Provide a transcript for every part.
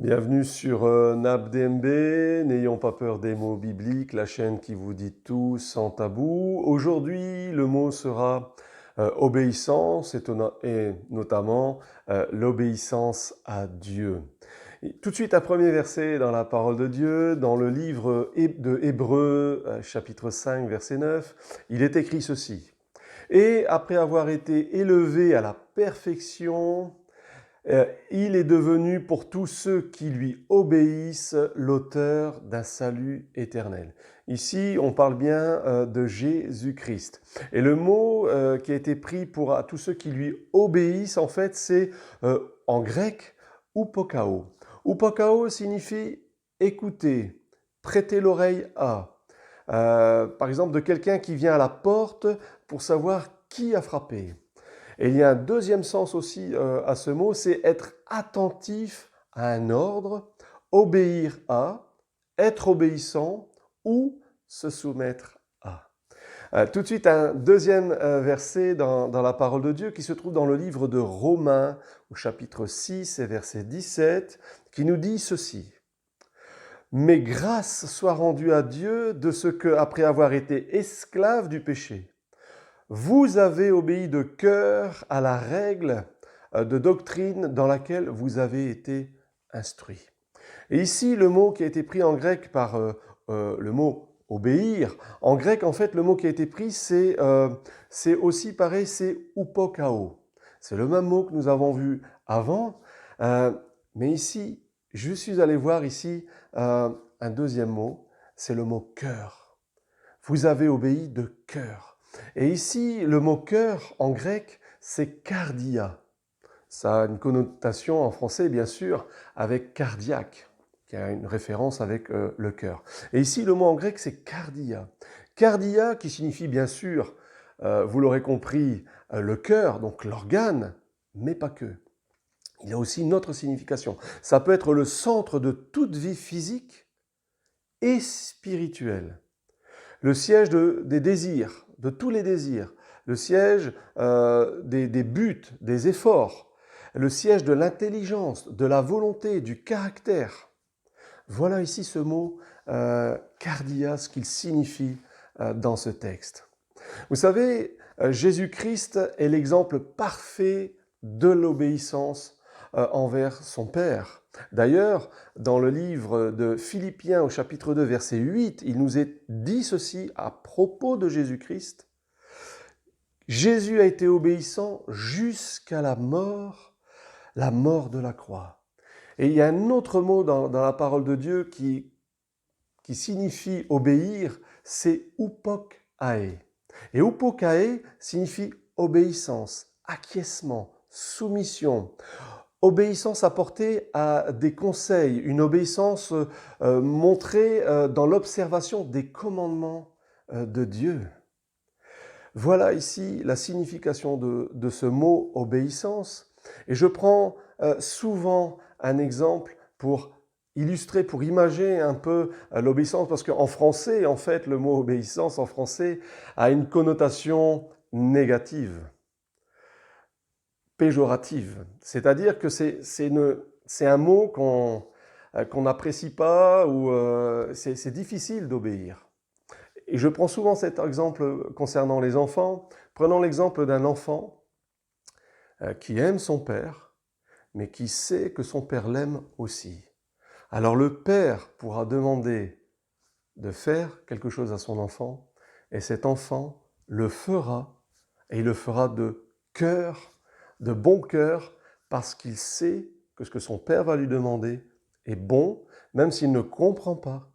Bienvenue sur NAPDMB, n'ayons pas peur des mots bibliques, la chaîne qui vous dit tout sans tabou. Aujourd'hui, le mot sera obéissance et notamment l'obéissance à Dieu. Et tout de suite, un premier verset dans la parole de Dieu, dans le livre de Hébreux, chapitre 5, verset 9, il est écrit ceci. « Et après avoir été élevé à la perfection, il est devenu pour tous ceux qui lui obéissent l'auteur d'un salut éternel. » Ici, on parle bien de Jésus-Christ. Et le mot qui a été pris pour tous ceux qui lui obéissent, en fait, c'est en grec « upokao ». Upokao signifie écouter, prêter l'oreille à. Par exemple, de quelqu'un qui vient à la porte pour savoir qui a frappé. Et il y a un deuxième sens aussi à ce mot, c'est être attentif à un ordre, obéir à, être obéissant ou se soumettre à. Tout de suite, un deuxième verset dans la parole de Dieu qui se trouve dans le livre de Romains, au chapitre 6 et verset 17, qui nous dit ceci. « Mais grâce soit rendue à Dieu de ce que, après avoir été esclave du péché, vous avez obéi de cœur à la règle de doctrine dans laquelle vous avez été instruit. » Et ici, le mot qui a été pris en grec par le mot « obéir », en grec, en fait, le mot qui a été pris, c'est aussi pareil, c'est « upokao ». C'est le même mot que nous avons vu avant, mais ici, je suis allé voir ici un deuxième mot, c'est le mot « cœur ». Vous avez obéi de cœur. Et ici, le mot cœur en grec, c'est cardia. Ça a une connotation en français, bien sûr, avec cardiaque, qui a une référence avec le cœur. Et ici, le mot en grec, c'est cardia. Cardia, qui signifie bien sûr, vous l'aurez compris, le cœur, donc l'organe, mais pas que. Il y a aussi une autre signification. Ça peut être le centre de toute vie physique et spirituelle. Le siège des désirs, de tous les désirs, le siège des buts, des efforts, le siège de l'intelligence, de la volonté, du caractère. Voilà ici ce mot cardia, ce qu'il signifie dans ce texte. Vous savez, Jésus-Christ est l'exemple parfait de l'obéissance envers son Père. D'ailleurs, dans le livre de Philippiens au chapitre 2, verset 8, il nous est dit ceci à propos de Jésus-Christ. Jésus a été obéissant jusqu'à la mort de la croix. Et il y a un autre mot dans la parole de Dieu qui signifie obéir, c'est upokae. Et upokae signifie obéissance, acquiescement, soumission. Obéissance apportée à des conseils, une obéissance montrée dans l'observation des commandements de Dieu. Voilà ici la signification de ce mot obéissance. Et je prends souvent un exemple pour illustrer, pour imager un peu l'obéissance, parce qu'en français, en fait, le mot obéissance en français a une connotation négative, péjorative. C'est-à-dire que c'est un mot qu'on n'apprécie pas ou c'est difficile d'obéir. Et je prends souvent cet exemple concernant les enfants. Prenons l'exemple d'un enfant qui aime son père, mais qui sait que son père l'aime aussi. Alors le père pourra demander de faire quelque chose à son enfant, et cet enfant le fera, et il le fera de cœur, de bon cœur, parce qu'il sait que ce que son père va lui demander est bon, même s'il ne comprend pas.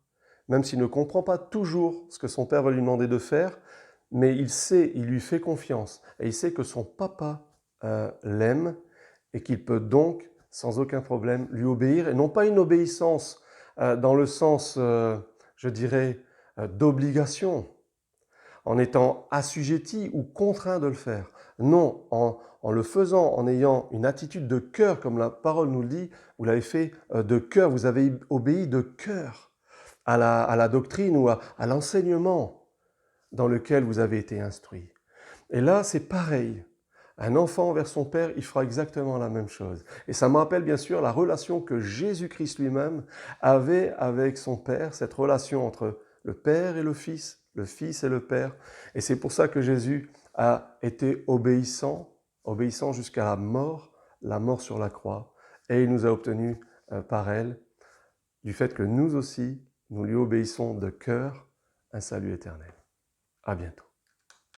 Même s'il ne comprend pas toujours ce que son père va lui demander de faire, mais il sait, il lui fait confiance, et il sait que son papa l'aime, et qu'il peut donc, sans aucun problème, lui obéir, et non pas une obéissance dans le sens, je dirais, d'obligation, en étant assujetti ou contraint de le faire. Non, en le faisant, en ayant une attitude de cœur, comme la parole nous le dit, vous l'avez fait de cœur, vous avez obéi de cœur à la doctrine ou à l'enseignement dans lequel vous avez été instruit. Et là, c'est pareil. Un enfant envers son Père, il fera exactement la même chose. Et ça me rappelle bien sûr la relation que Jésus-Christ lui-même avait avec son Père, cette relation entre le Père et le Fils et le Père. Et c'est pour ça que Jésus a été obéissant, obéissant jusqu'à la mort sur la croix. Et il nous a obtenu par elle, du fait que nous aussi, nous lui obéissons de cœur, un salut éternel. À bientôt.